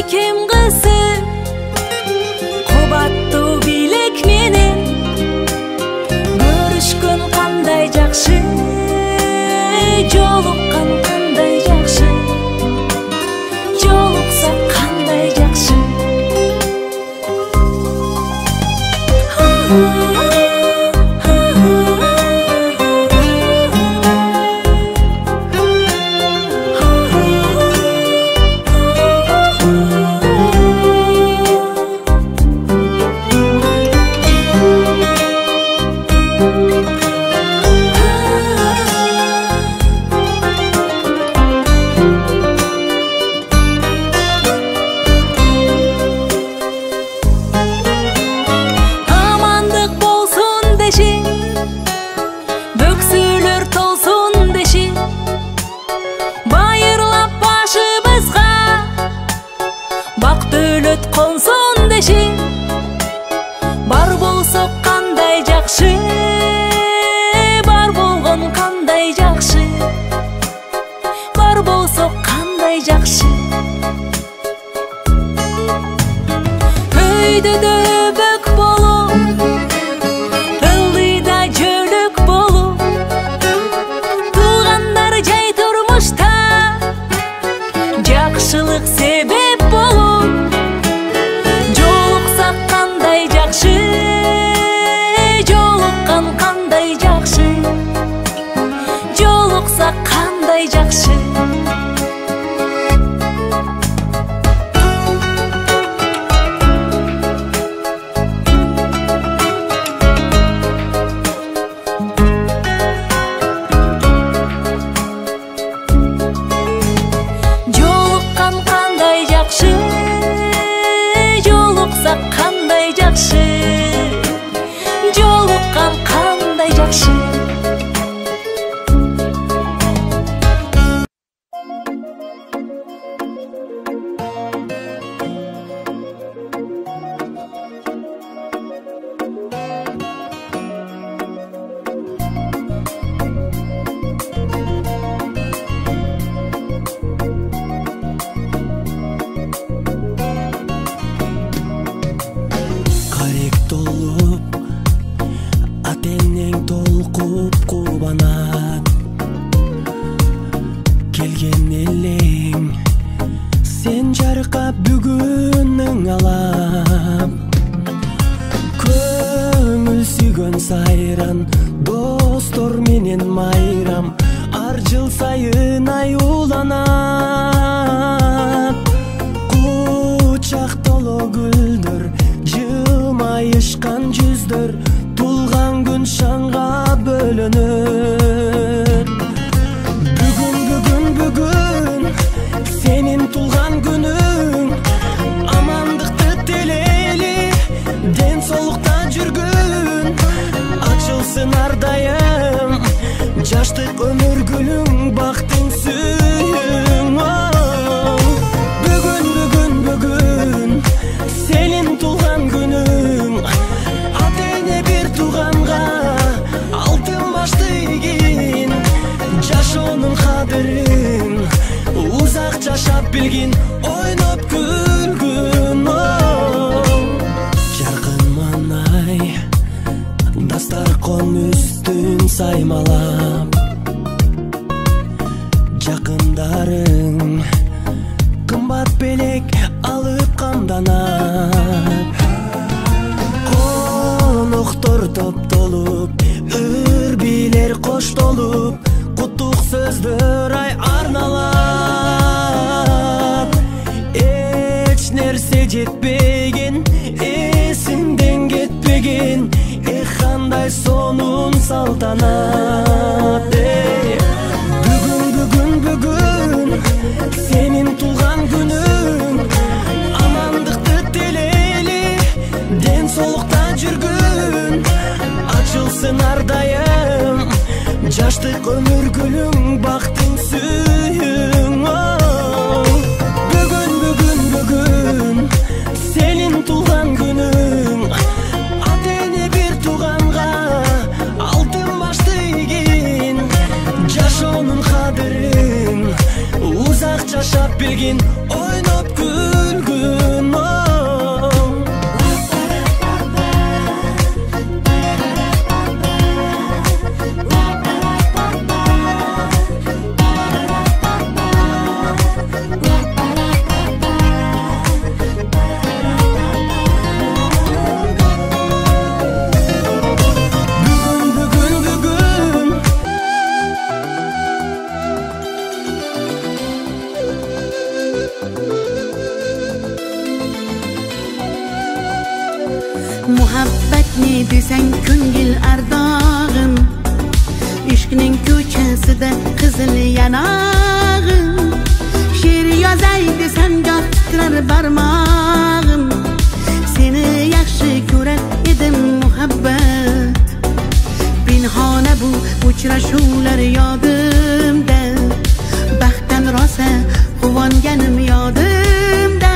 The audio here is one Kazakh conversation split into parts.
ким кызы кубаттуу бийлик менен көрүшкөн кандай жакшы, жолуккан кандай жакшы, жолуксак кандай жакшы. Бөксөлөр толсун деши, байырлап башыбызга бак дөлөт консун деши, бар болсок кандай жакшы, бар болгон кандай жакшы, бар болсок кандай жакшы. Өйдөдө бөк болуп, ылдыйда жөлөк болуп, туугандар жай турмушта жакшылык себеп болуп, жолуксак кандай жакшы, жолуккан кандай жакшы, жолуксак кандай жакшы. Жолуксак кандай жакшы, жолуккан кандай жакшы. Толуп, атенең толкуп кубанат, келген элең сен жаркап бүгүнүң алап. Көңүл сүйгөн сайран, достор менен майрам, ар жыл сайын аюуланат. Кучак толо гүлдөр, майышкан жүздөр, тулган күн шаңга бөлөнөр. Бүгүн сенин тулган күнүң, амандыкты тилейли, ден соолукта жүргүн, ачылсын ар дайым жаштык өмүр гүлүң, бактың сүйүң. Бүгүн сенин тулган күнүң, атене бир тууганга алтын башты ийгин, жашоонун кадырын узак жашап билгин, ойноп күлгүн. Жаркын манай дастаркон үстүн саймалап, жакындарың кымбат белек алып камданат. Коноктор топтолуп, үрбилер коштолуп, куттук сөздөр ай арналап. Эч нерсе жетпеген, эсиңден кетпеген, кандай сонун салтанат. Бүгүн сенин тулган күнүң, амандыкты тилейли, ден соолукта жүргүн, ачылсын ар дайым жаштык өмүр гүлүң, бактың сүйүң. Бүгүн сенин тулган күнүң, атене бир тууганга алтын башты ийгин, жашоонун кадырын узак жашап билгин, ойноп күлгүн. Muhabbet ne desen ko'ngil ardog'im, ishqning ko'chasida qizil yanog'im. She'r yozay desam goh titrar barmog'im, seni yaxshi ko'rar edim muhabbat. Pinhona bu uchrashuvlar yodimda, baxtdan rosa quvonganim yodimda.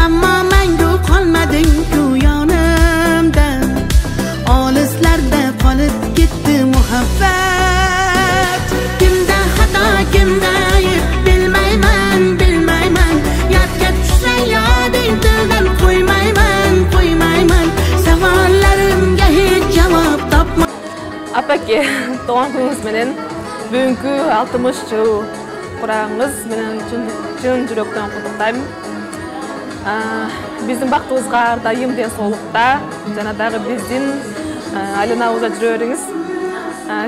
Ammo mangu qolmading-ku yonimda, olislarda qolib ketdi muhabbat. Kimda xato, kimda ayb bilmayman, bilmayman. Yodga tushsa yoding tildan qo'ymayman, qo'ymayman. Savollarimga hech javob topmayman. Apaki, doğan gününüz menen bugünkü 60 yıl kurağınız menen cın yürekten kutuktayım. Bizim baktığımızga ardayım den soğukta, jana dagı bizdin aylanabızda жүрөрүңүz.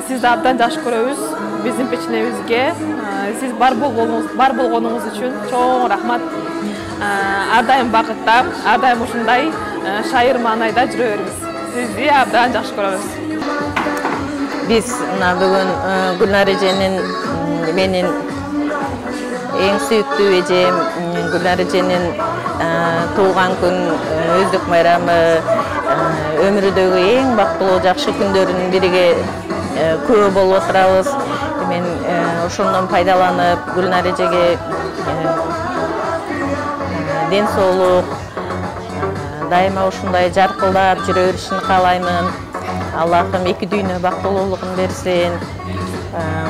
Siz de abdan жакшы көрөбүз bizim печенебизге. Siz bar болгонуңуз үчүн чоң рахмат. Ардайым бакытта, ардайым ушундай шайыр маанайда жүрө бериңиз. Сизди абдан жакшы көрөбүз. Biz bugün Gülnar Eje'nin benim en süyüklü ejem Gülnar Eje'nin tuğan gün özdük bayramı ömrüdөгү en bактылуу жакшы күндөрүнүн бириге көп болуп отурабыз. Мен ошондон пайдаланып Gülnar Eje'ге ден соолук дайыма ушундай жаркылдап жүрө беришин каалаймын. Allah'ım iki düğüne baktoluluğun versin.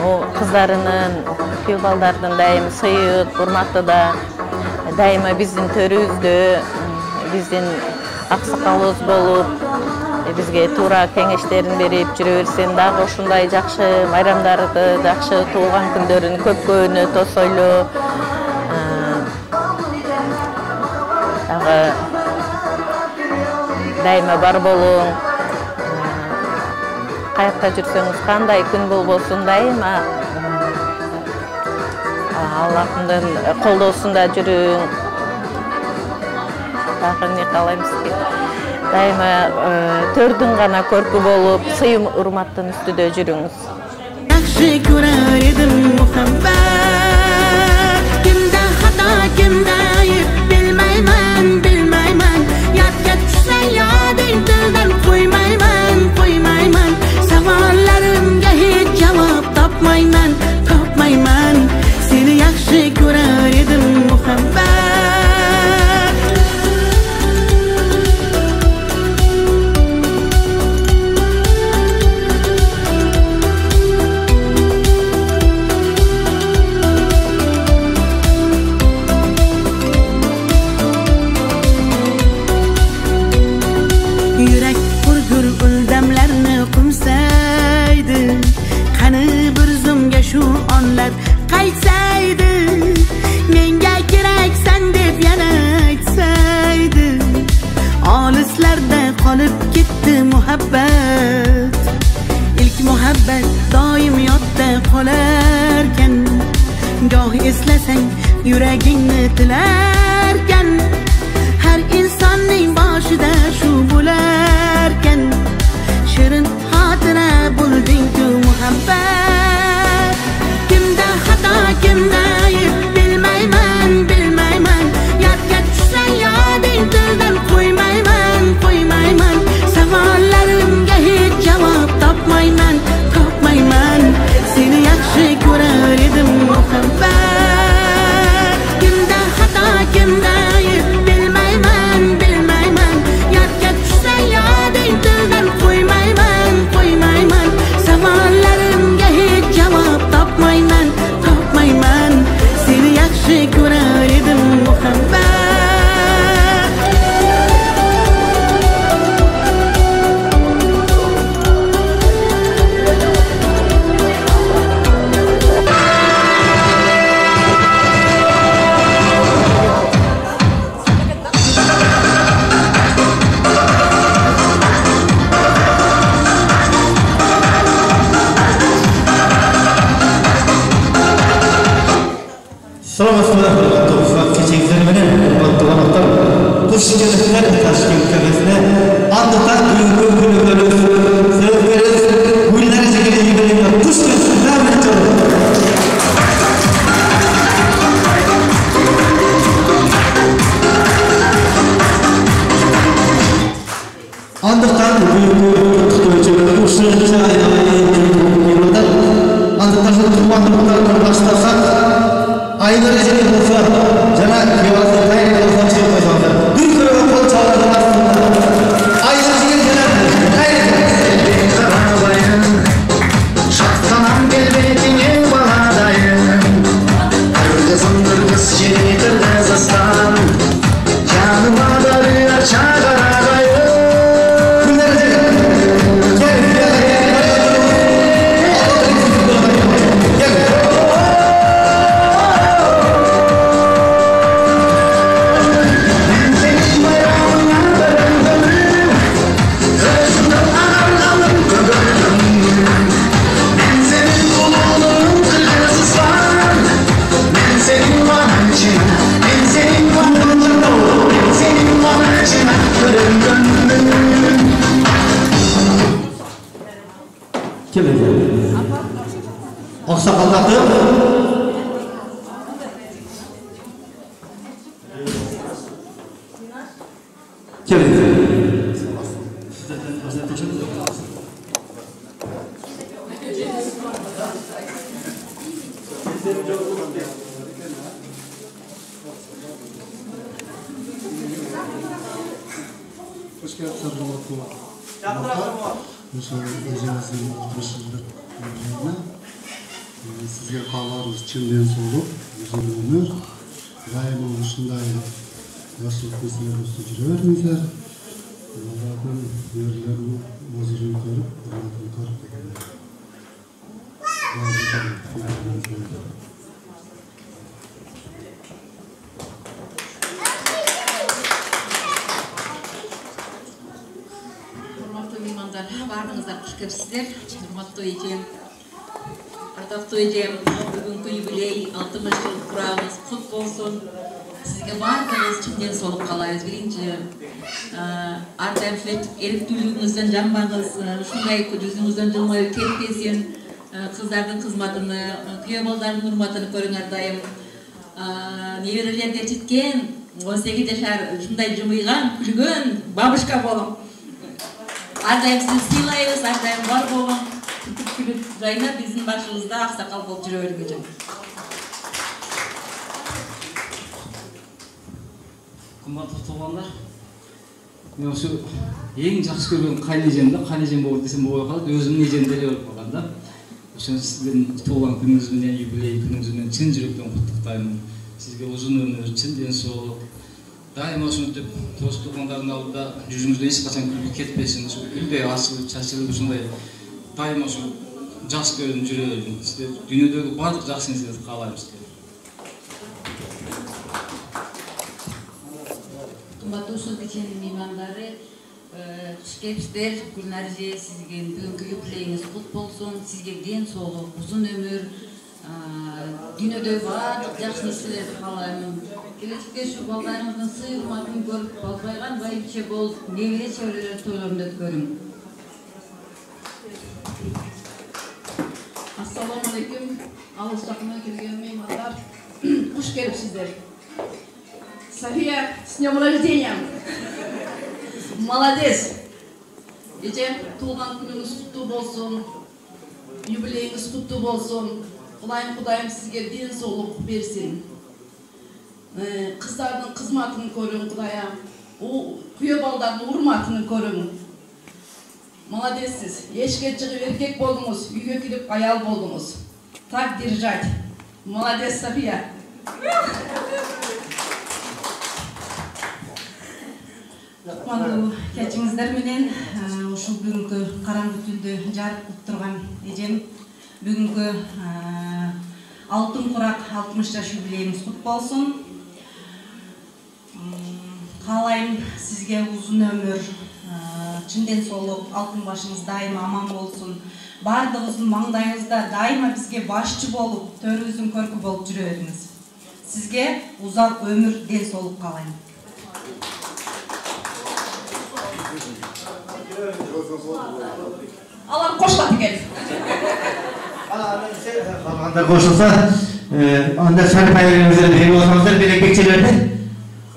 O kızlarının, kıyballarının daim sayık, hurmatlı da daima bizim törüzdü, bizim aksıkalız bolup, bizge tuğra kengeçlerin berip жүрө берсин. Дагы ушундай жакшы bayramдарды, жакшы туылган күндөрүн көпкөнү тосойлу. Дагы дайыма бар болуң. Каякта жүрсөңүз, кандай күн болбосун дайыма Аллахымдын колдоосунда жүрүң. Дагы эмне каалайм сизге? Дайыма төрдүн гана көркү болуп, сыйым урматтын үстүдө жүрүңүз. Yaxshi ko'rar edim muhabbat. Kimda xato, kimda ayb bilmayman, bilmayman. Yodga tushsa yoding tildan qo'ymayman, qo'ymayman. Savollarimga hech javob topmayman, topmayman. Seni yaxshi ko'rar edim muhabbat. Yurak hurgur uldamlarni qumsaydi, qani bir zumga shu onlar qaytsaydi, menga keraksan deb yana aytsaydi. Olislarda qolib ketdi muhabbat. İlk muhabbat doim yodda qolarkan, goh eslasang yuragingni tilarkan. Har insonning boshida shu bo'larkan, shirin xotira bo'lding-ku muhabbat. Kimda xato, kimda ayb bilmayman, bilmayman. Yodga tushsa yoding tildan qo'ymayman, qo'ymayman. Savollarimga hech javob topmayman, topmayman. Seni yaxshi ko'rar edim muhabbat. Kimda xato, kimda ayb bilmayman, bilmayman. Yodga tushsa yoding tildan qo'ymayman, qo'ymayman. Savollarimga hech javob topmayman, topmayman. Seni yaxshi ko'rar edim muhabbat. Salamatlar, dostlar, keçekler menen, hurmatly qonaklar. Kuş gelenler Taşkent kafesine Андықтан құттықтау ушунча андықтан туғандықтарынан баштасақ айнұры және болса жана кебалды тайында болса чыгып қойсаңыздар бір көреге қол чалатын астында айнұры және шаттанам келбетіңе баладайым көрді зыңғыр қыз жетірді застан жаныма дария шағарағайым Ақсақалдарды келеді. Sizge қаларыңыз чынден солып, uzun ömür, daima ушундай жакшылык нерселерибизди жүрө бериңиздер. Алардын ерлерин озурун көрүп, урматын көрүп дегендей. Урматтуу меймандар, баарыңыздар куш келипсиздер. Урматтуу эжем, ардактуу эжем, бүгүнкү юбилей 60 жыл курабыз кут болсун. Сизге баардыгыбыз чынден солуп калайбыз. Биринчи ар дайым эрктүүлүгүңүздөн жанбаңыз, ушундай жүзүңүздөн жылмайып кетпесин. Кыздардын кызматыны, күйөө балдардын урматын көрүң ар дайым. Неберелерге жеткен 18 жашар ушундай жымыйган, күлгөн бабушка болуң. Ар дайым сизди сыйлайбыз, ар дайым бар болуң. Күлүп жайнап биздин башыбызда аксакал болуп жүрө бергиле. Кымбаттуу туугандар, мен ошо эң жакшы көргөн кайнежем да, кайнежем болуп десем болбой калат, өзүмдүн эжем деле болуп калган да. Ошо сиздин туулган күнүңүз менен, юбилей күнүңүз менен чын жүрөктөн куттуктайм. Сизге узун өмүр, чын ден соолук. Дайыма ушинтип дос туугандардын алдында жүзүңүздөн эч качан күлкү кетпесин, ушу гүлдөй ачылып, чачылып ушундай дайыма ушу жакшы көрүнүп жүрө бериң. Сизге дүйнөдөгү баардык жакшы нерселерди каалайбыз. Кымбаттуу ушул кеченин меймандары, куш келипсиздер. Гүлнар эже, сизге бүгүнкү юбилейиңиз кут болсун. Сизге ден соолук, узун өмүр, дүйнөдөгү баардык жакшы нерселерди каалайм. Келечекте ушу балдарыңыздын сый урматын көрүп, балбайган байымче болуп, небере чөбөрөлөр тойлорунду өткөрүң. Ассаламу алейкум, алыс жакындан келген меймандар, куш келипсиздер. София, с днем рождения! Молодец! Эжем, туулган күнүңүз куттуу болсун, юбилейиңиз куттуу болсун. Кудайым сизге ден соолук берсин. Кыздардын кызматын көрүң, Кудайым. Күйөө балдардын урматын көрүң. Молодецсиз. Эшикке чыгып эркек болдуңуз, үйгө кирип аял болдуңуз. Так держать. Молодец, София. Кутмандуу кечиңиздер менен ушул бүгүнкү караңгы түндө жарык турган эжем бүгүнкү алтын курак 60 жаш юбилейиңиз кут болсун. Каалайм сизге узун өмүр, чынден соолук, алтын башыңыз дайыма аман болсун. Бардыгыбыздын маңдайыбызда дайыма бизге башчы болуп, төрүбүздүн көркү болуп жүрө бериңиз. Сизге узак өмүр, ден соолук каалайм. Алар кошулат экен. Анда кошулса, анда шарп айрыңыздар берип болсаңыздар, берек кекчелерди.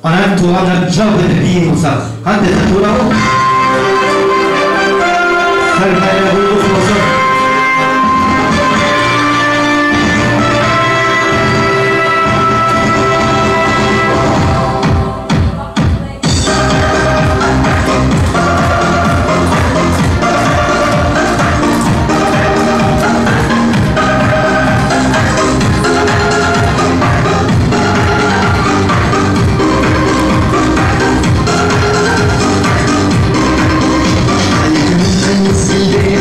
Анан туугандар жооп берип бийин кылсаңыз. Кантип туурабы? Hayır, bulduk olsun. Sildi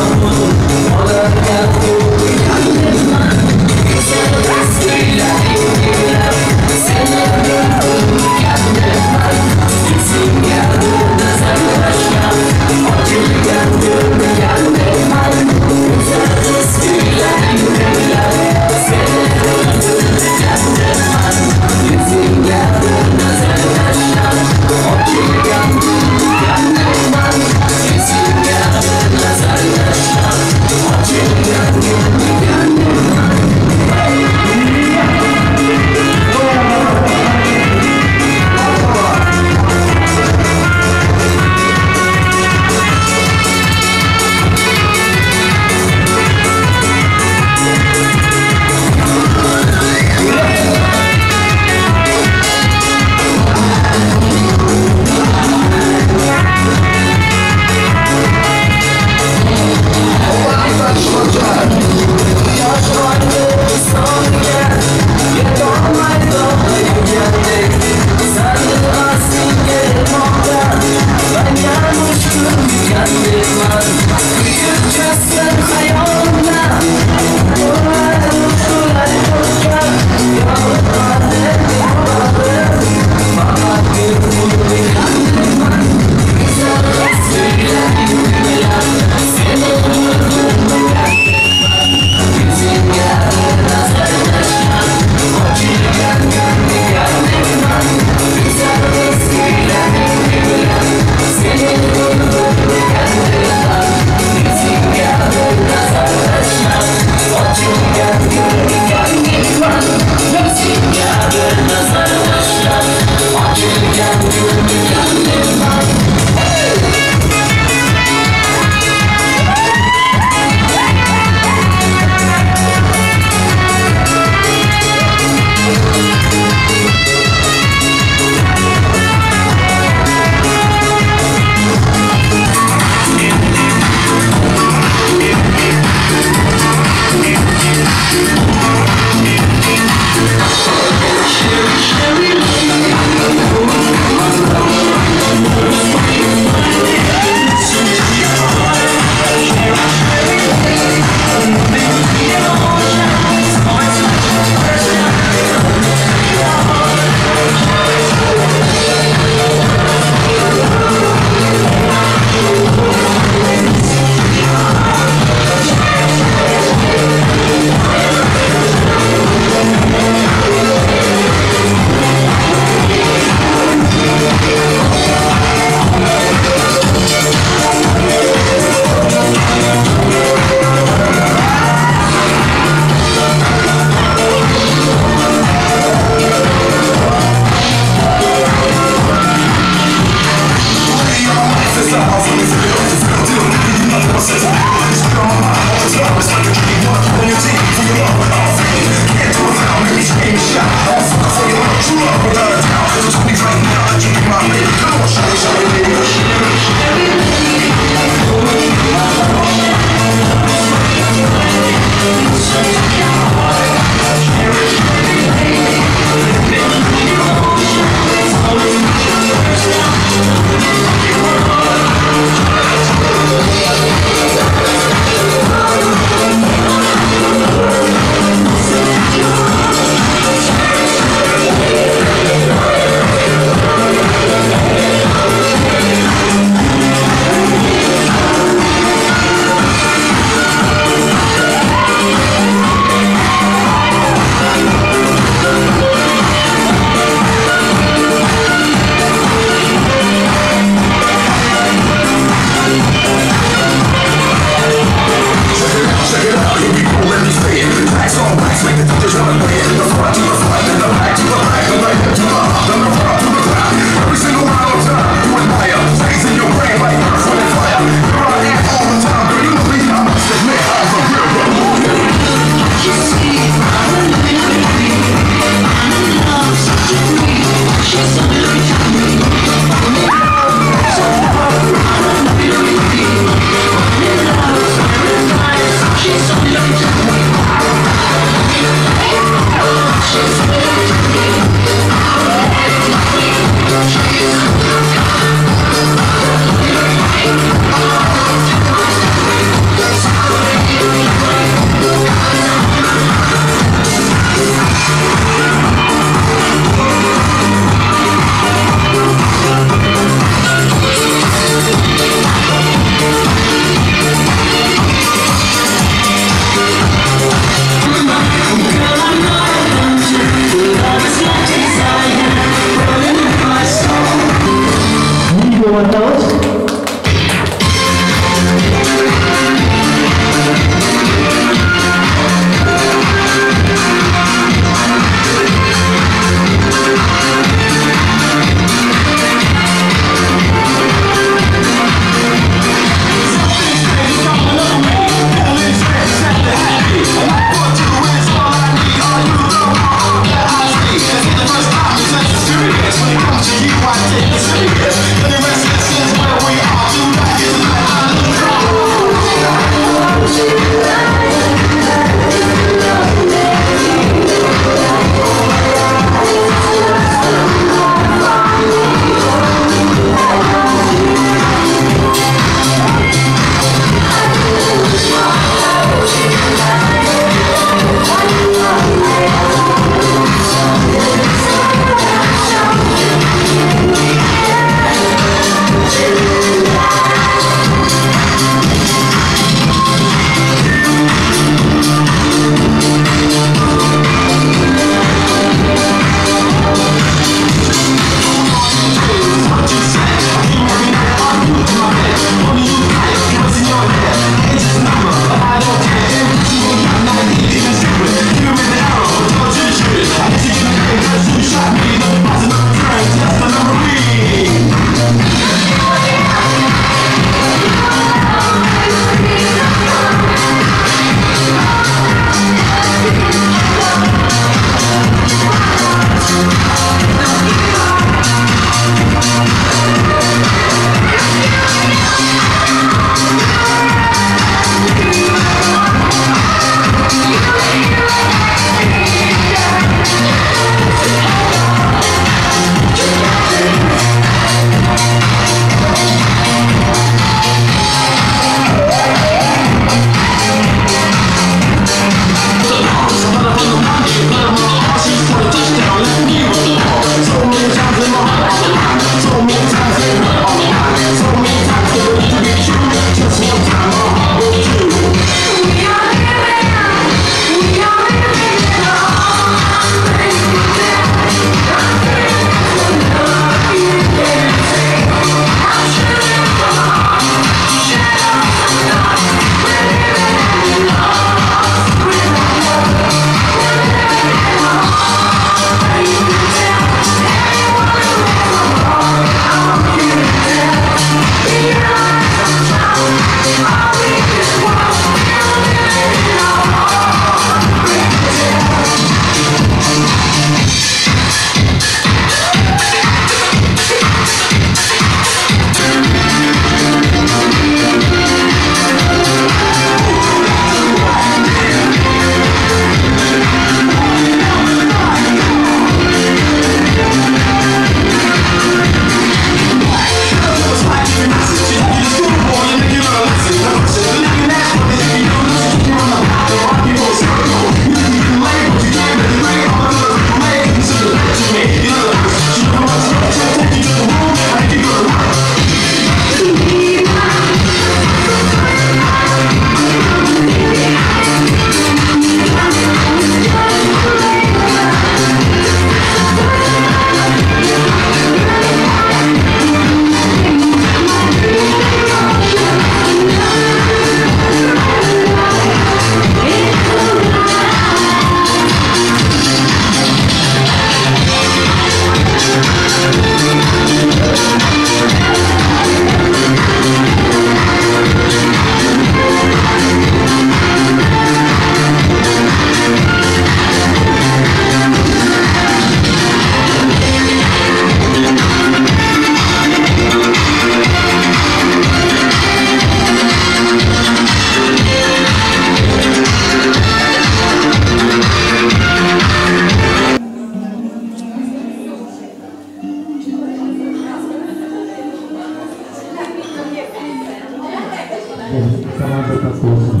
Samanda tatlı olsun.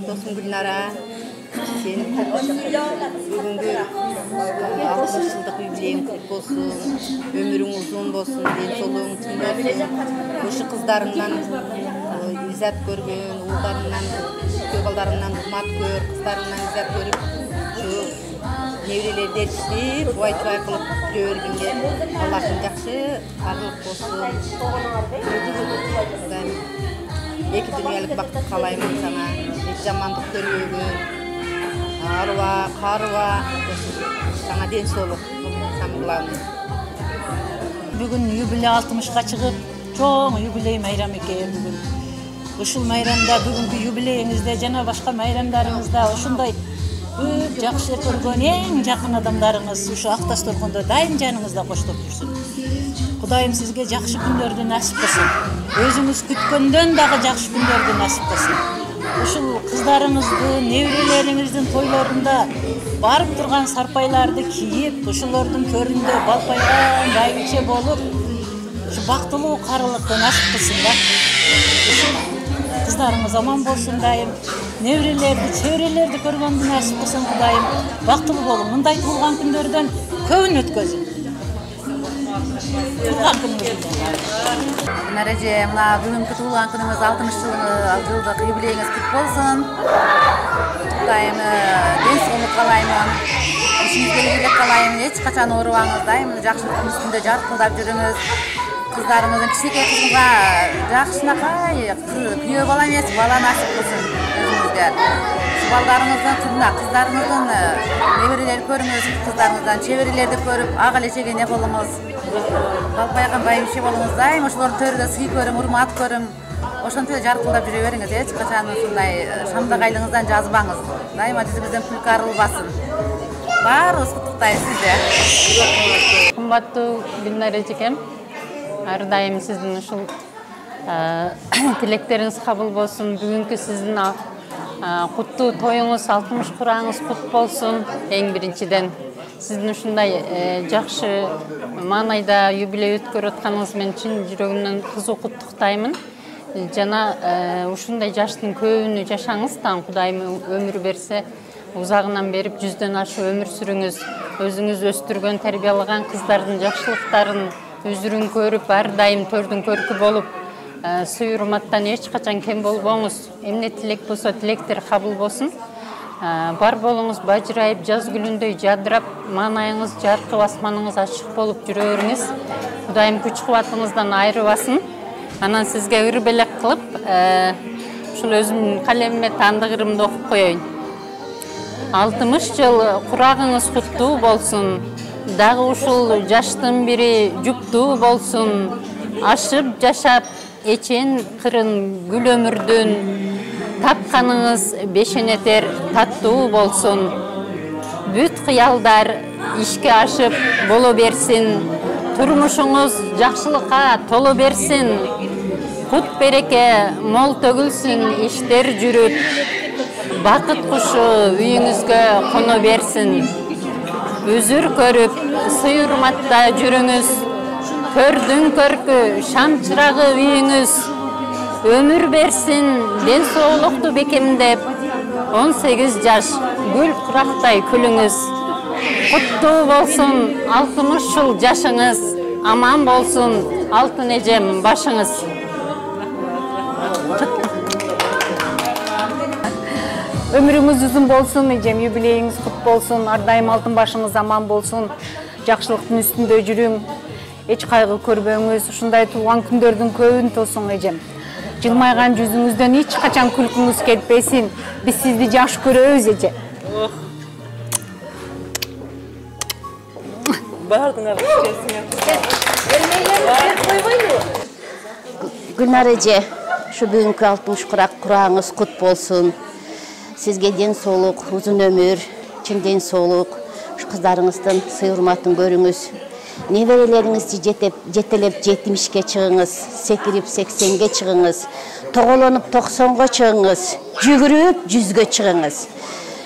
Dostum Gülnara, senin бүгінгі 60 жылдық юбилейің құтты болсын, өмірің ұзын болсын, денсаулығың тың болсын. Осы қыздарыңнан иззат көрген, ұлдарыңнан, балдарыңнан hurmat көр, қыздарыңнан иззат көріп, неврелерді етістеп, уай-туай қылып жүре бергенге Аллахың жақсы барлық болсын. Екі дүниелік бақыт қалаймын сана, жамандық көрмеуге, аруа, қаруа, сана денсаулық самғыламын. Бүгін юбилей 60-ға шығып, чоң юбилей майрам екен бүгін. Ушул майрамда бүгінгі юбилейіңізде жана башка майрамдарыңызда ушундай көп жакшы көргөн эң жакын адамдарыңыз ушу Акташ Торкондо дайым жаныңызда коштоп жүрсүн. Кудайым сизге жакшы күндөрдү насип кылсын. Өзүңүз күткөндөн дагы жакшы күндөрдү насип кылсын. Ушул кыздарыңызды, неврелериңиздин тойлорунда барып турган сарпайларды кийип, ушулордун төрүндө балпайган байбиче болуп, ушу бактылуу карылыкты насип кылсын да. Kızlarımız aman bolsun dayım. Nevrelerdi, çevrelerde görgöndü nasip kılsın Kudayım. Baktılı bolun. Mınday tuğulgan günlerden köyün ötközün. Tuğulgan günlerden. Нәреже, мына бүгінгі туылған күніңіз 60 жылдық юбилейіңіз құтты болсын. Кудайым денсаулық қалаймын. Ішіңізге игілік қалаймын. Ешқашан ауырбаңыз. Жақсылықтың үстінде жарқылдап жүріңіз. Қыздарыңыздың кішкентай қызыңызға жақсынақай күйеу бала емес, бала насип болсын өзіңізге. Балдарыңыздың қызына, қыздарыңыздың немерелерді көріңіз, қыздарыңыздан чеберелерді көріп, ағалешеге не болыңыз. Балпайған байымше болыңыз, дайым ошолордун төрүндө сый көрүм, урмат көрүм. Ошентип жаркылдап жүрө бериңиз, эч качан ушундай шамдагайлыгыңыздан жазбаңыз. Дайыма жүзүңүздөн күлкү арылбасын. Баарыбыз куттуктайбыз сизди. Кымбаттуу Гүлнара эжекем, ар дайым сиздин ушул тилектериңиз кабыл болсун. Бүгүнкү сиздин куттуу тоюңуз, 60 кураңыз кут болсун. Эң биринчиден сиздин ушундай жакшы маанайда юбилей өткөрүп атканыңыз менен чын жүрөгүмдөн кызуу куттуктаймын. Жана ушундай жаштын көбүнү жашаңыз, таң Кудайым өмүр берсе, узагынан берип 100дөн ашык өмүр сүрүңүз. Өзүңүз өстүргөн, тарбиялаган кыздардын жакшылыктарын өзүрүн көрүп, ар дайым төрдүн көркү болуп, сый урматтан эч качан кем болбоңуз. Эмне тилек болсо, тилектер кабыл болсун. Бар болуңуз бажырайып, жаз гүлүндөй жадырап, маанайыңыз жаркып, асманыңыз ачык болуп жүрө бериңиз. Кудайым күч кубатыңыздан айрыбасын. Анан сизге ыр белек кылып, ушул өзүмдүн калемиме таандык ырымды окуп коеюн. 60 жыл курагыңыз куттуу болсун. Дагы ушул жаштын бири жуптуу болсун. Ашып жашап, эчен кырын гүл өмүрдүн тапканыңыз бешенетер таттуу болсун. Бүт кыялдар ишке ашып боло берсин. Турмушуңуз жакшылыкка толо берсин. Кут береке мол төгүлсүн, иштер жүрүп. Бакыт кушу үйүңүзгө коно берсин. Өзүр көрүп, сый урматта жүрүңүз. Төрдүн көркү, шам чырагы үйүңүз. Өмүр берсин, ден соолукту бекемдеп. 18 жаш гүл курактай күлүңүз. Куттуу болсун 60 жыл жашыңыз. Аман болсун алтын эжем башыңыз. Ömrüңүз uzun болсун, эжем, юбилейиңиз кут болсун, ар дайым алтын башыңыз аман болсун, жакшылыктын үстүндө жүрүң, эч кайгы көрбөңүз, ушундай туулган күндөрдүн көбүн тосуң эжем. Жылмайган жүзүңүздөн эч качан күлкүңүз кетпесин. Биз сизди жакшы көрөбүз эже. Бардыңар Гүлнар эже, şu бүгүнкү 60 курак курагыңыз кут болсун. Сизге ден соолук, узун өмүр, чын ден соолук, кыздарыңыздын сый-урматын көрүңүз. Неберелериңизди жетелеп 70-ке чыгыңыз, секирип 80-ге чыгыңыз, тоголонуп 90-га чыгыңыз, жүгүрүп 100-ге чыгыңыз.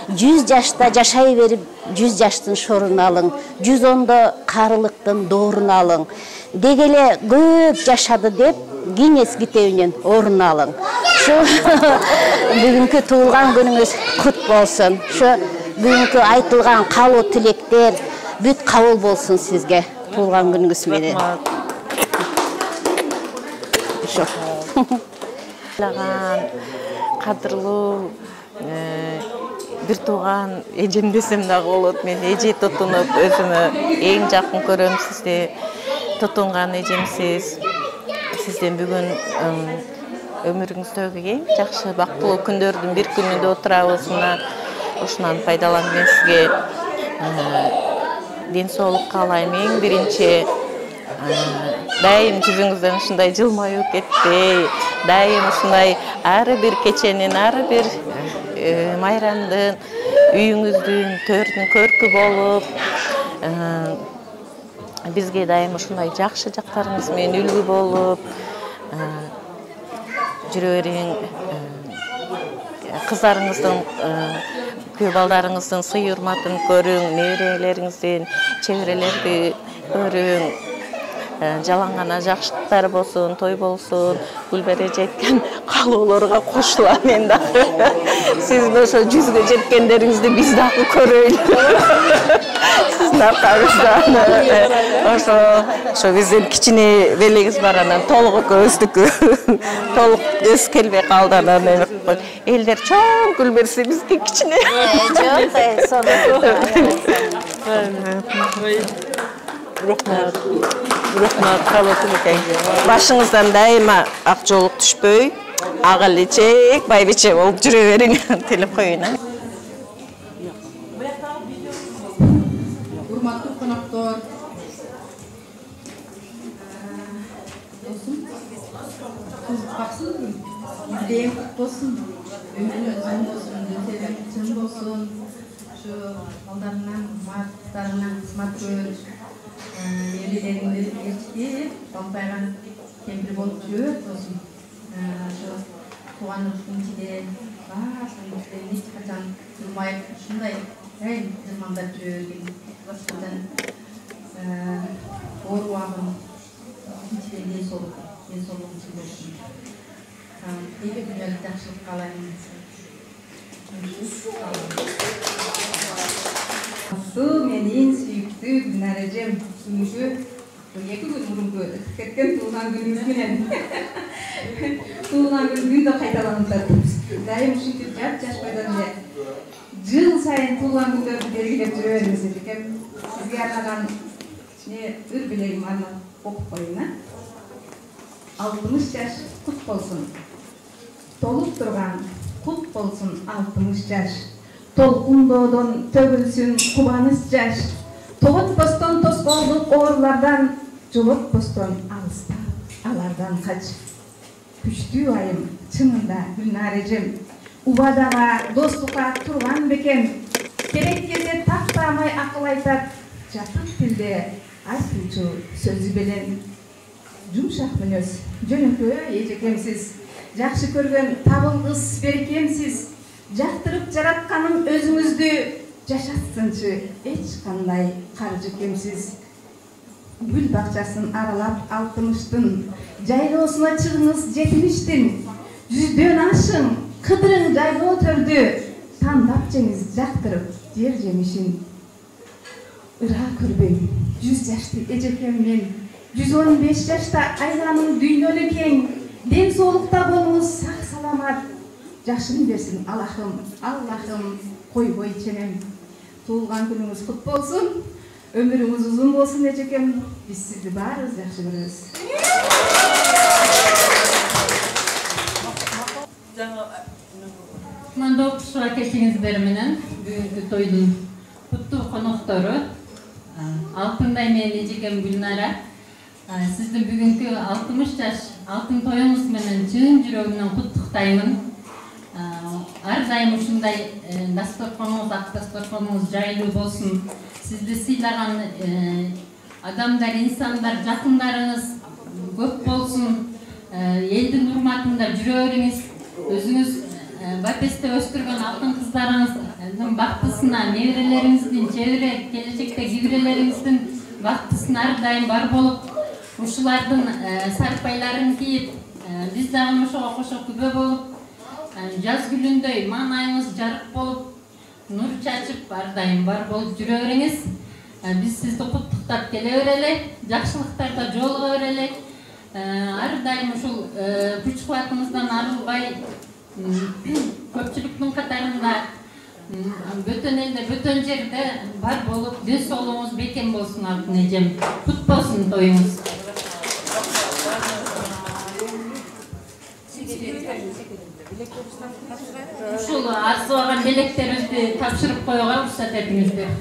100 жашта жашай берип 100 жаштын шорун алың, 110-да карылыктын доорун алың. Дегеле көп жашады деп Гиннес китебинен орун алың. Şu бүгүнкү туулган күнүңүз кут болсун. Şu бүгүнкү айтылган калуу тилектер бүт кабыл болсун сизге. Туулган күнүңүз менен. Кадырлуу бир тууган эжем десем дагы болот. Мен эже тутунуп өзүмө эң жакын көрөм сизди. Тутунган эжемсиз. Сизден бүгүн өмүрүңүздөгү эң жакшы бактылуу күндөрдүн бир күнүндө отурабыз. Ушунан пайдаланып мен сизге ден соолук каалайм. Эң биринчи дайым жүзүңүздөн ушундай жылмаюу кетпей, дайым ушундай ар бир кеченин, ар бир майрамдын үйүңүздүн төрүнүн көркү болуп, бизге дайым ушундай жакшы жактарыңыз менен үлгү болуп жүрө бериң. Кыздарыңыздын, күйөө балдарыңыздын сый-урматын көрүң, неберелериңиздин чеберелерди көрүң. Жалаң гана жакшылыктар болсун, той болсун, Гүлбер эже айткан каалоолорго кошулам мен дагы. Сиздин ошо 100-ге жеткендериңизди биз дагы көрөйлү. Сиздин аркаңыздан ошо биздин кичине белегиз бар, анан толук экөөбүздүкү толук өз келбей калды. Анан элдер чоң Гүлберси бизге кичине. Рахмат, калотунукай. Башыңыздан дайыма ак жолук түшпөй, ак элечек, байбиче болуп жүрө бериң. Телеп коюн. Урматтуу коноктор, кызыкпаксызбы? Юбилейиң кут болсун, өмүрүң узун болсун, өтөлүң чын болсун. Şu балдарыңнан, кыздарыңнан кызмат көр. Неберелериңди ээрчитип, балпайган кемпир болуп жүрө болсун. Şu тууганыңыздын ичинен баардыгын эч качан жылмайып, ушундай жылмаңдап жүрө берген. Башкадан оору абын ичинен ден соолугун чын болсун. Эки күнөөлүк жакшылык каалайм. Менин сүйүктүү Гүлнар эжем, бүгүнкү 2 күн мурунку кеткен туулган күнүңүз менен туулган күндө кайталанып жатабыз. Дайым ушинтип жаш бойдон эле жыл сайын туулган күндөрдү белгилеп жүрө бериңиз экен. Сизге арнаган ыр билегим арнап окуп коеюн. 60 жаш кут болсун. Толуп турган кут болсун 60 жаш. Толкундоодон төгүлсүн кубаныч жаш. Тоготпостон тоскоолдук оорулардан, жолотпостон алыста алардан кач. Күчтүү айым, чынында Гүлнар эжем, убадага, достукка турган бекен. Керек кезде тактамай акыл айтат, жатык тилде айтуучу сөзү менен. Жумшак мүнөз, жөнөкөй эжекемсиз, жакшы көргөн табылгыс берекемсиз. Жактырып жаратканым өзүңүздү жашатсынчы, эч кандай каржы кемсиз. Гүл бакчасын аралап 60-тын, жайлоосуна чыгыңыз 70-тин. 100дөн ашың, кыдырың жайлоо төрдү, тандап жеңиз жактырып жер жемишин. Ыра көрбөйм, 100 жашты эжекем мен, 115 жашта айланым дүйнөлү кең. Ден соолукта болуңуз сак саламат. Жашын берсин Аллахым, койбой ченем. Туулган күнүңүз кут болсун, өмүрүңүз узун болсун эжекем. Биз сизди баарыбыз жакшы көрөбүз. Мында окушуга келишиңиздер менен бүгүнкү тойдун куттуу коноктору Алтындай мен эжекем Гүлнара. Сізді бүгінгі 60 жаш алтын тойыңыз менен чын жүрөгүмдөн куттуктаймын. Ардайым ушундай дасторконуңуз, ак дасторконуңуз жайлуу болсун. Сизди сыйлаган адамдар, инсандар, жакындарыңыз көп болсун. Элдин урматында жүрөрүңүз, өзүңүз Бапесте өстүргөн алтын кыздарыңыздын бактысына, неберелериңиздин, чебире келечекте кибирелериңиздин бактысына ар дайым бар болуп, ушулардын сарпайларын кийип, биз дагы ошого кошо күбө болуп, жаз күлүндөй маанайыңыз жарык болуп, нур чачып, ар дайым бар болуп жүрө бериңиз. Биз сизди куттуктап келе берели, жакшылыктарда жолуга берели. Ар дайым ушул күч кубатыңыздан арылбай, көпчүлүктүн катарында бөтөн элде, бөтөн жерде бар болуп, ден соолугуңуз бекем болсун алтын эжем. Кут болсун тоюңуз. Ушул арзыбаган белектерибизди тапшырып коюуга уруксат этиңиздер.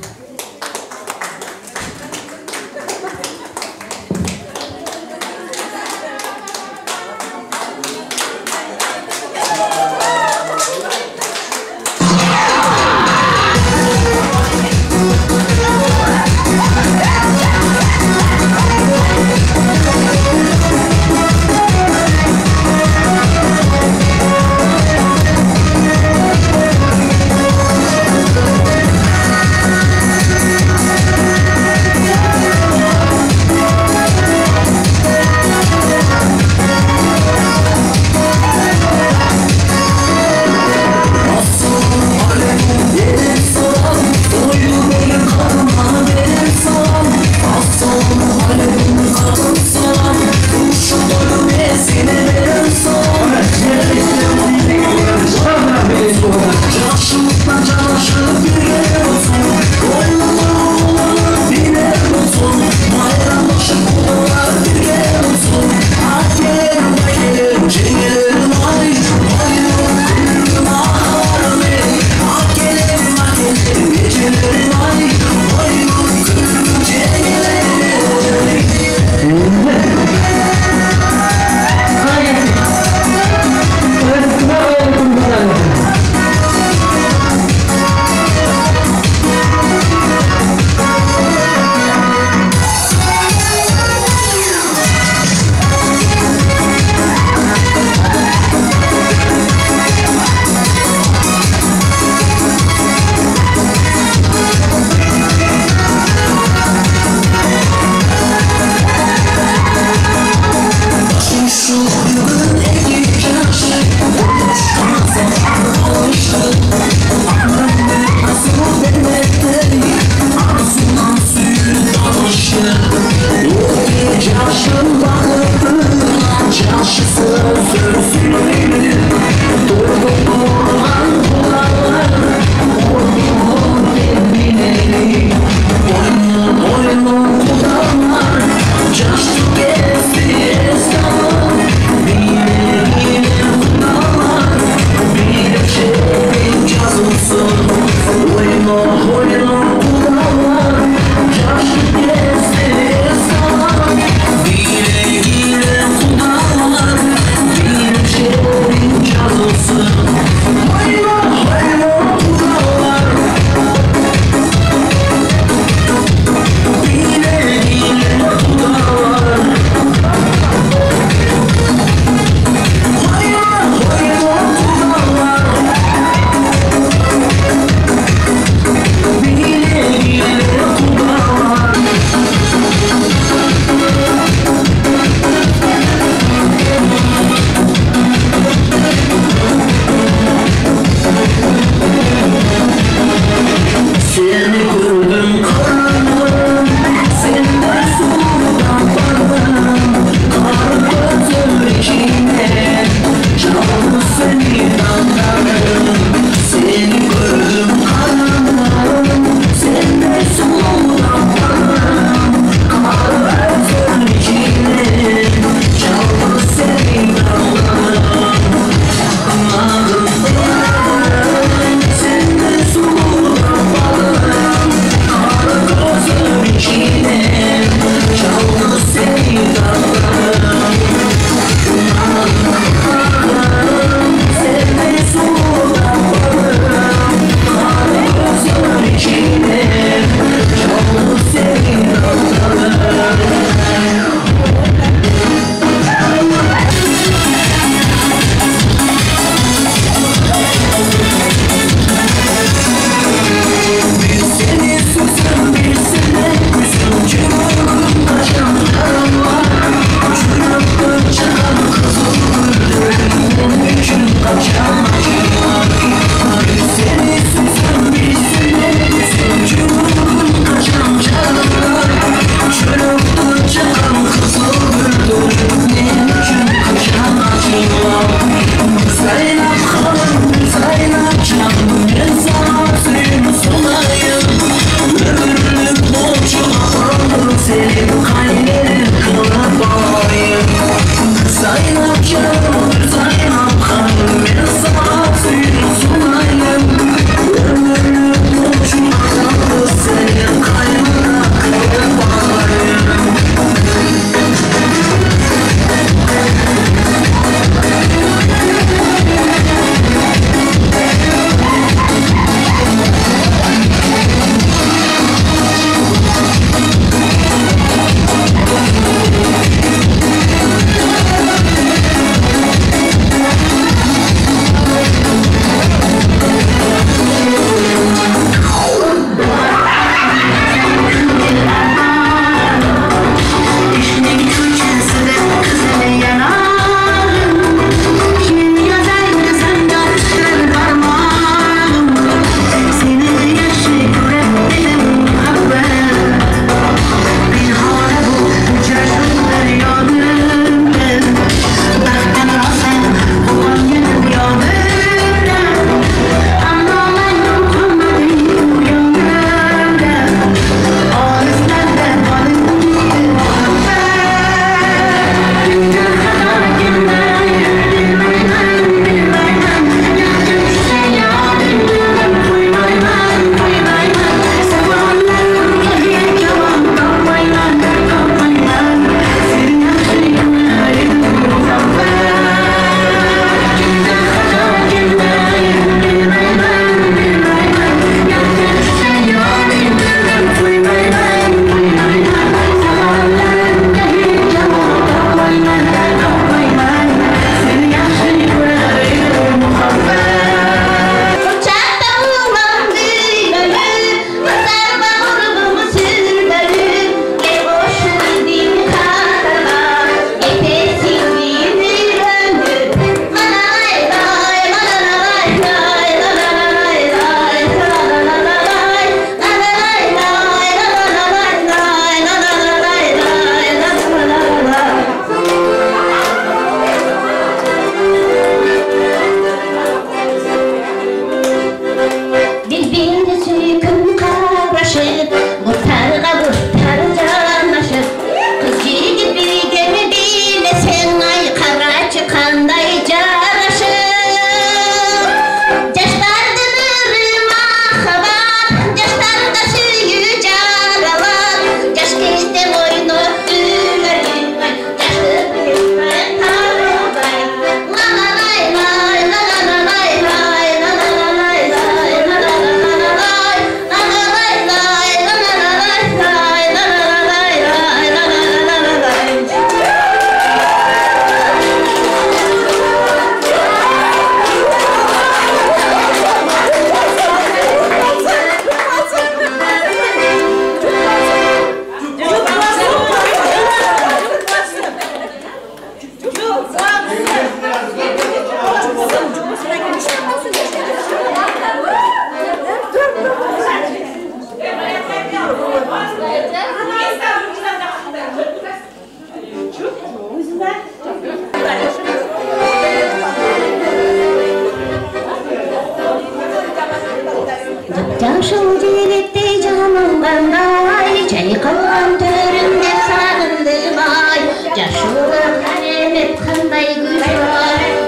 Жашыл жигиттей жанымгандай, чайкалган төрүңдө сагындым ай. Жашылым эмет кандай күчөй,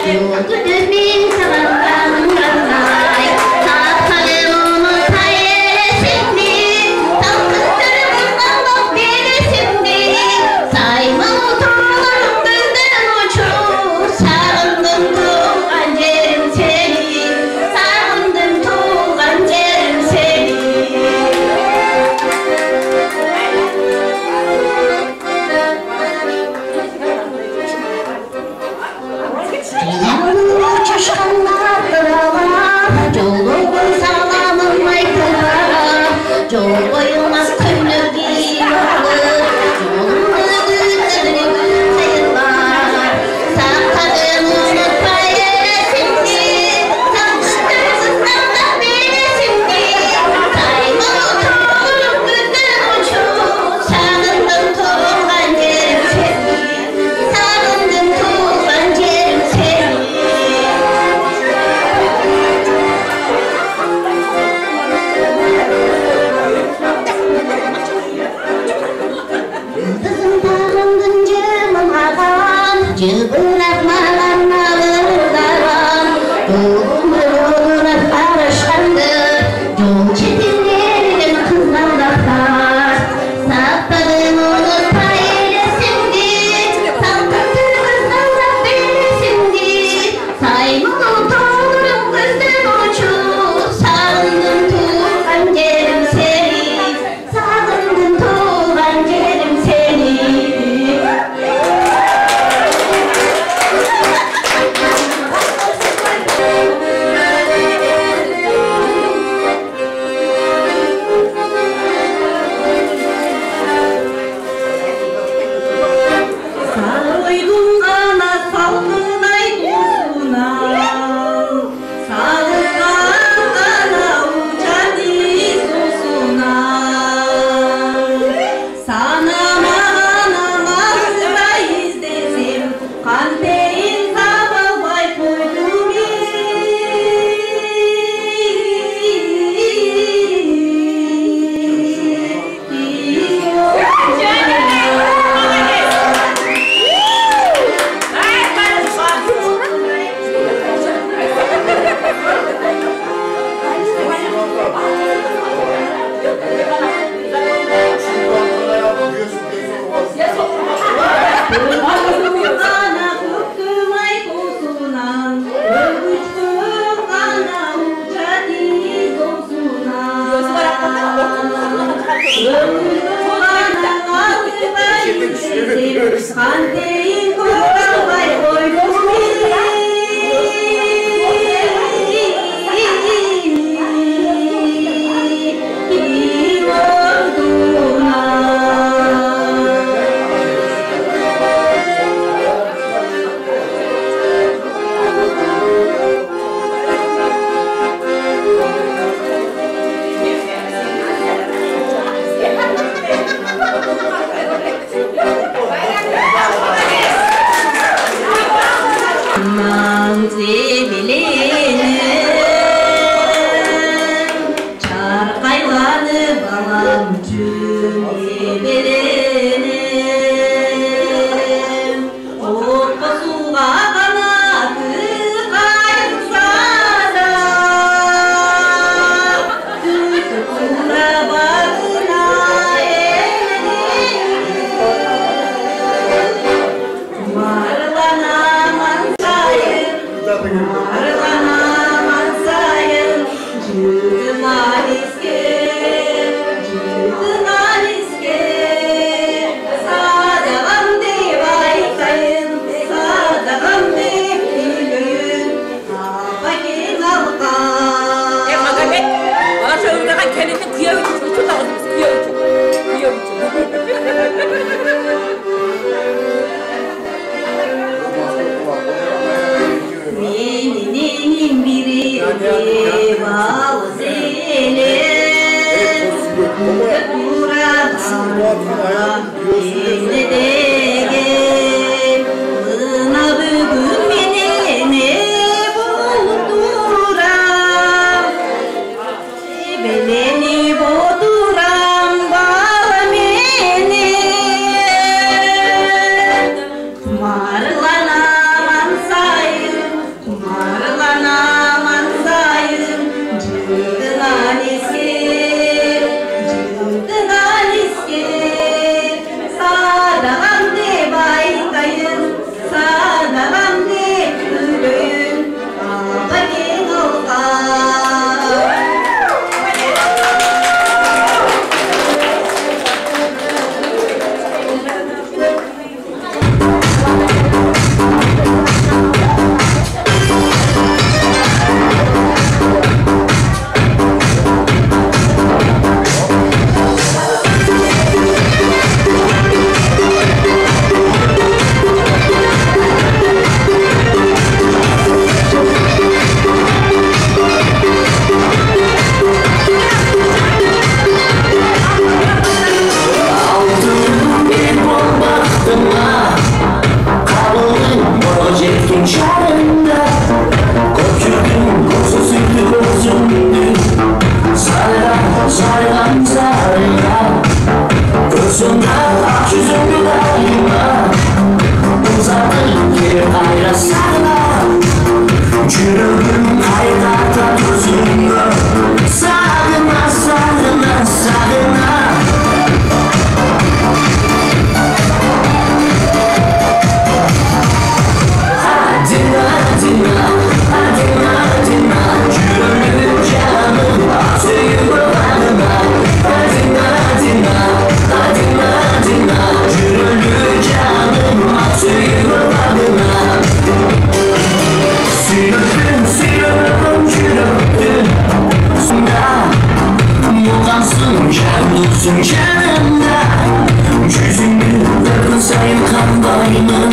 жолду мен сагынганым кандай. Сакалым унутпай элесиңди, талкындырып калып бересиңди. Саймыл туган көздөн учур, сагындым туган жерим сени, сагындым туган жерим сени. Чашкандар кырала, жолдогун саламын айтыла, жол бойуңа күндөр кийип, жолумду кыйла. Сактадым унутпай элесиңди, талкындырып калып бересиңди. Саймыл туган көздөн учур, сагындым туган жерим сени, сагындым туган жерим сени. Kızım bağımdın cımılmadan, cıbılak mağan ağırdaran. Doğumlar barışkandır, yol çetinlerden kızlandaklar. Sakladın unutpay eylesimdi, salkındırıp kızlandak beylesimdi. Saymıl doğurum gözden uçur, sağındım tuğan yerim seni, sağındım tuğan yerim seni. Sarıydın ana salkınay kusundan, sarıkan ana uçadı susundan. Sana mağanamazda izlesim, kanteyin sabahbay koydum Ana kuttum ay kusunan, ölmüştüm ana uçadı susunan. Ölmüştüm ana ağzıma yükselip, kanteyin korkabay koydum çarkaylanıp balam cüme berenim. Otpa suğa kanatı kaysa da, tütü kura bağına eğlenim. Marlanamam sayın, marlanamam sayın, cüzüman iske, sadağım deyip aytayın, sadağım deyip gülüyün, apakin alkan. Magamet, bana şöyle bir kendini kıyıyor için, bütün ağzımız kıyıyor için. Meninin biri devalı zeynep, buradan eline degen, buna bugün beni ne bulduram. Beni Sarılan sarıya Gözümde ak yüzümde daima Uzadın geri ayra sarıla Yürüdüm kaydarda gözümde Sarına sarına sarına Adina adina adina adina Yürüdüm canım atıyor bana Adina adina adina adina Yürüdüm canım atıyor bana Sürüdüm sürüdüm yürüdüm Sonunda Muğansın kendimsin canımda Yüzümü öpün sayın kanbayımın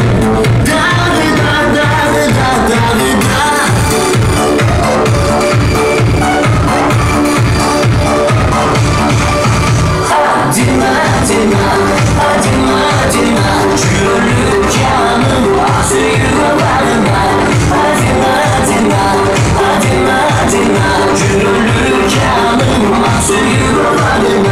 Dağı da dağı da dağı da Adina adina adina adina Yürüdüm canım atıyor bana Adina adina adina adina Yürüdüm canım atıyor bana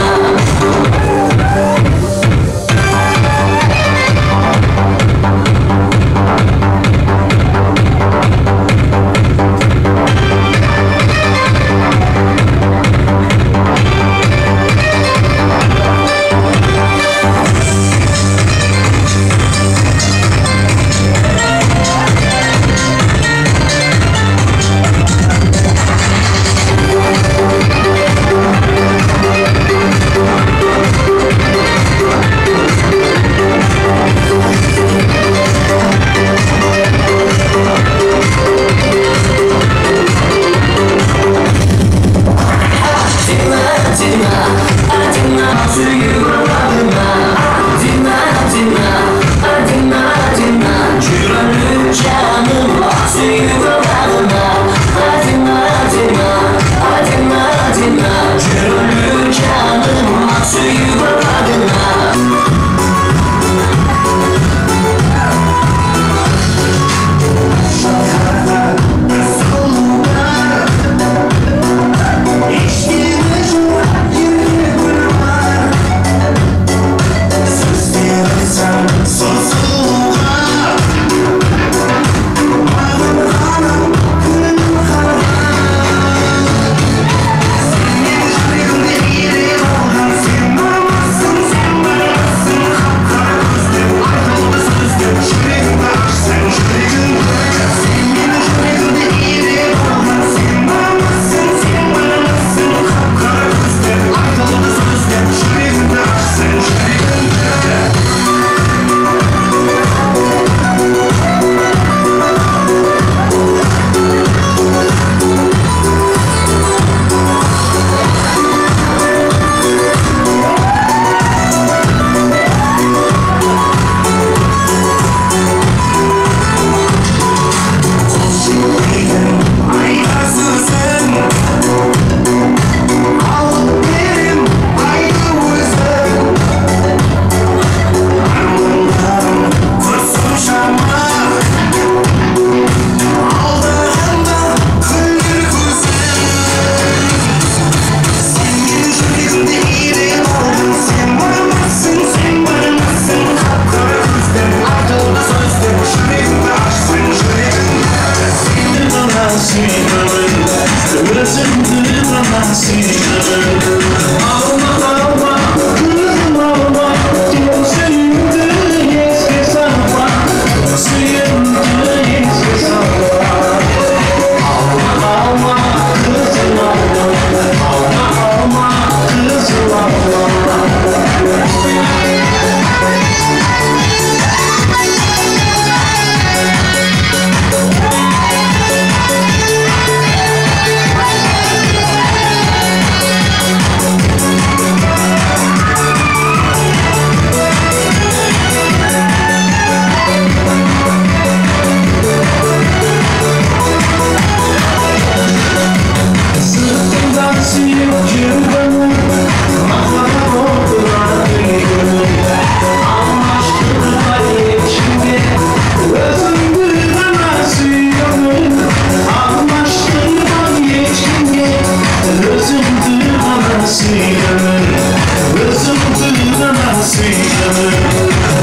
seni.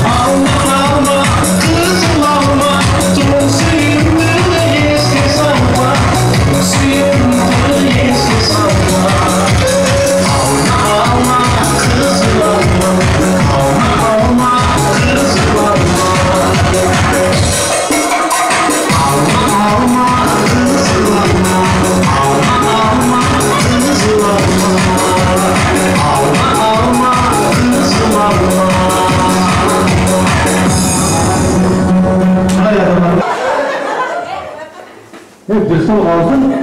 Alma kızım alma, gözümü eski sanma, gözümü eski sanma. Alma kızım alma, alma kızım alma. Alma kızım alma, alma kızım alma. Alma kızım alma. Hep bir sol kalsın.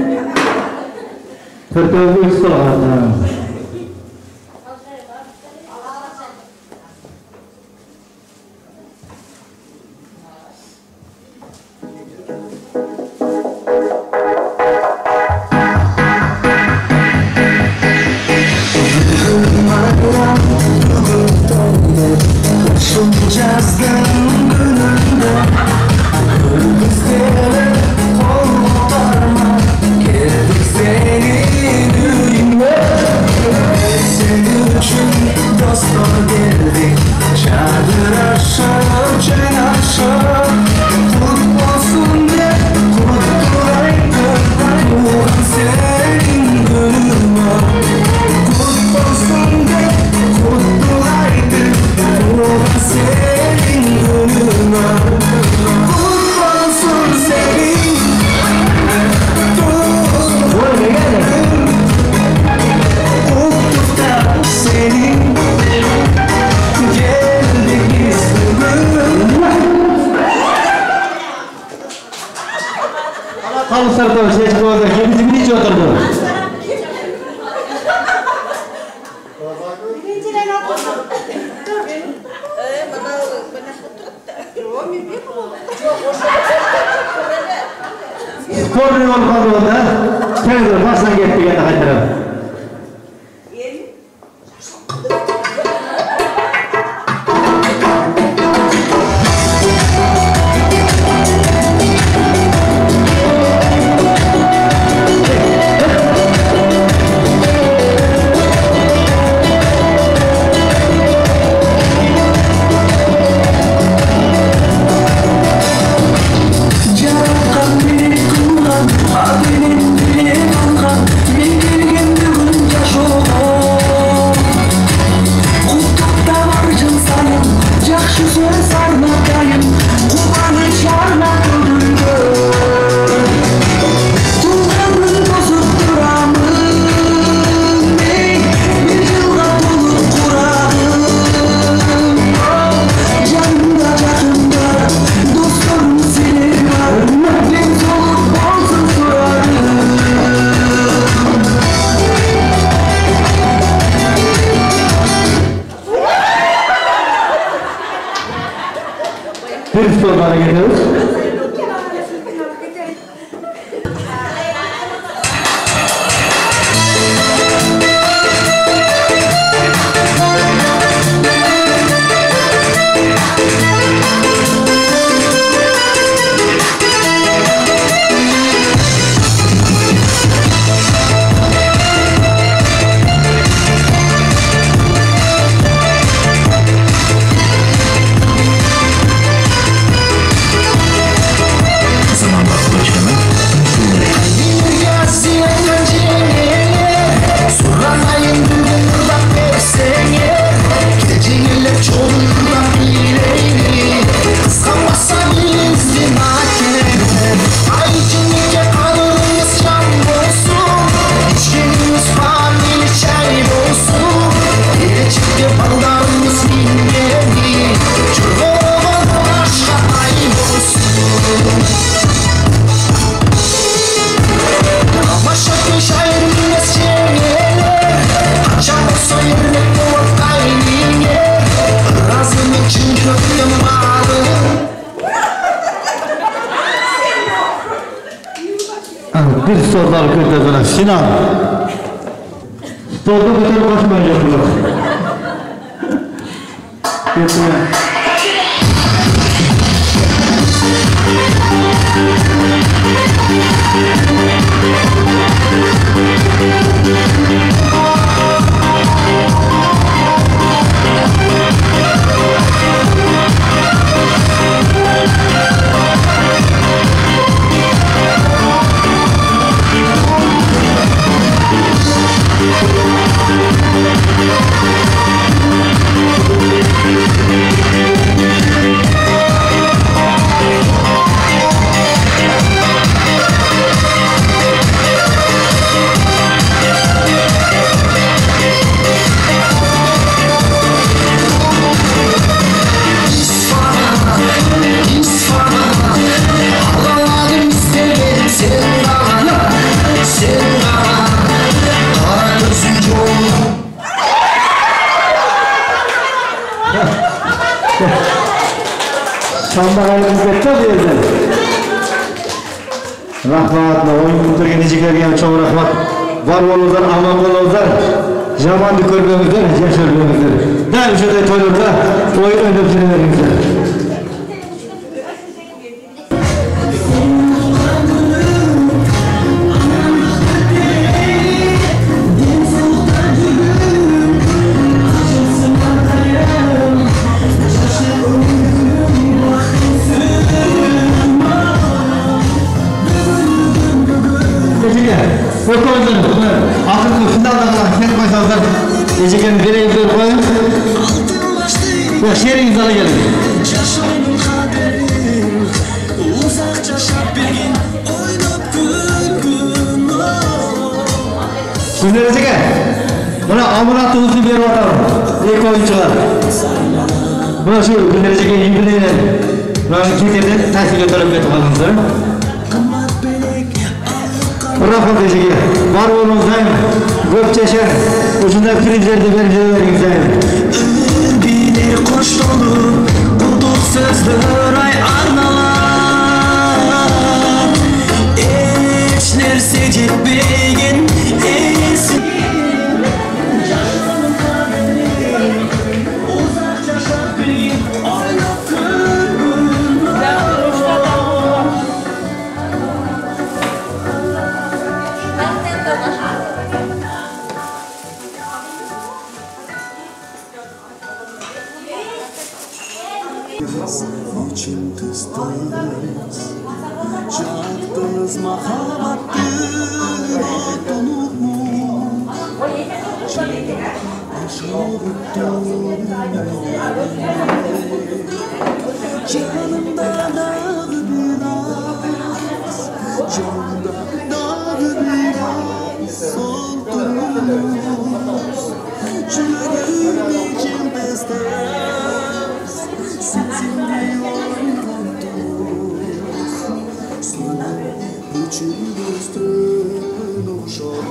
Tırtığızı üst sol kalsın. Yazdım gönlümde Kırmızıları kollarıma Geldik senin düğününe Senin için dostlar geldik Çadır aşağı, çen aşağı Kut olsun de kutlaydı Kuran senin gönlüme Kut olsun de kutlaydı Kuran senin gönlüme Kut olsun senin Kutluk da senin Geldik biz bugün Kalısarda seçip oldu. Kendisi hiç oturdu. Sporun yol kalığında tekrar başına gitti gene kaytarım. Bir sorulara geliyoruz. Bir sorular kırtadına Sinan. Stolda bütün koşmayı yapılır. Götürün. Çambağayımız gitti bu yerden. Rahmat, oyun kurdurgen ejiklerge çok rahmat. Var olurlar, aman olurlar. Jamandı körgömüzler, yaş örgömüzler. Däl şöyle toylarda oyun öndüp sürülerimizler. Akıllı finalda ket koysanızlar ejeken vereyim bir koyun. Şeriniz ala gelin. Günler ejeke. Buna amurat ulusu bir ortam. İlk oyuncular. Buna şu günler ejeke yubileyle keterden tahsil götürüp getip Rahmat ejeke, var olunuzdan köp çeşer, ucunda prizlerdi vergileringizden. Bilir koş dolu, kutuk sözler ay arnalar. Hiç nerse jetbegen esin. Uzakça şarkıyım, oynap kırgın. İçim kıstınız, çaktınız mahabbeti donup mu? Canımda dağı biraz, canımda dağı biraz soldunuz. Yüreğim içimde stres, sizinle oynadınız. Senin içimizden uşak.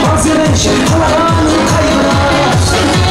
Hazır eşim kalanın kayılar.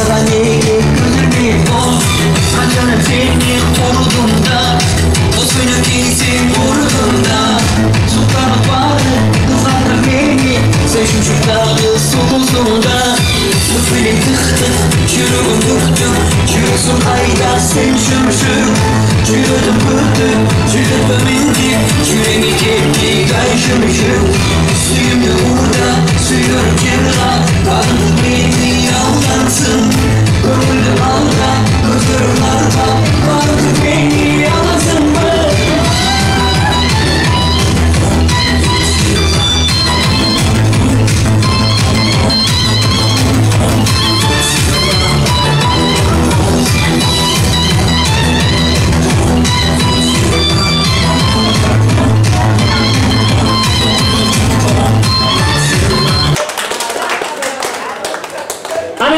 Рождения,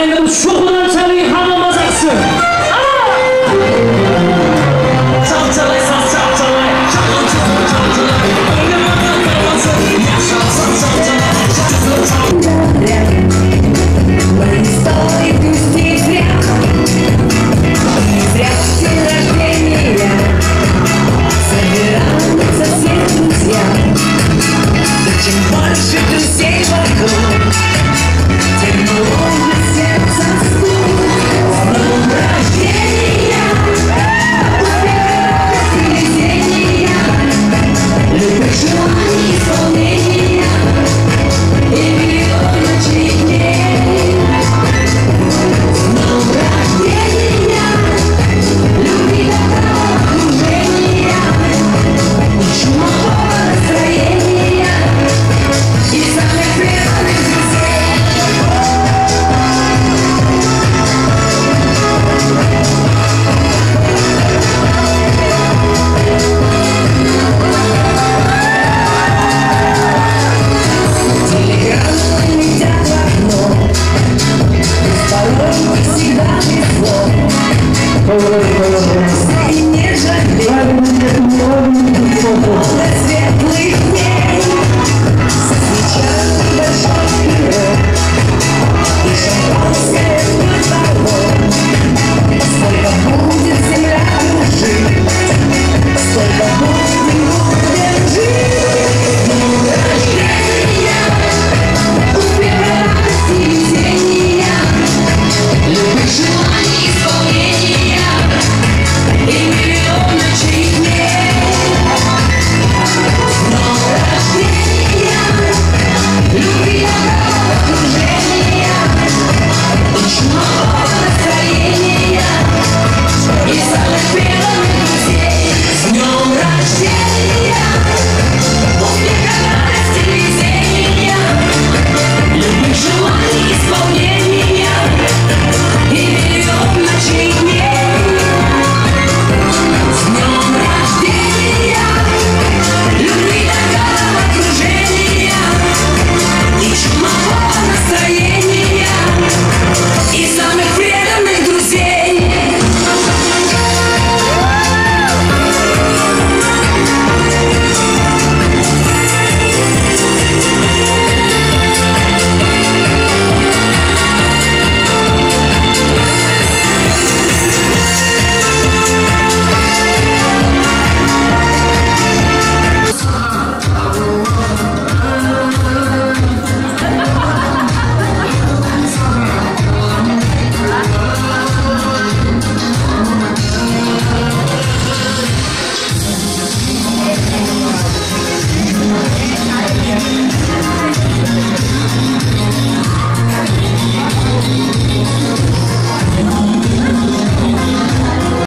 любишь,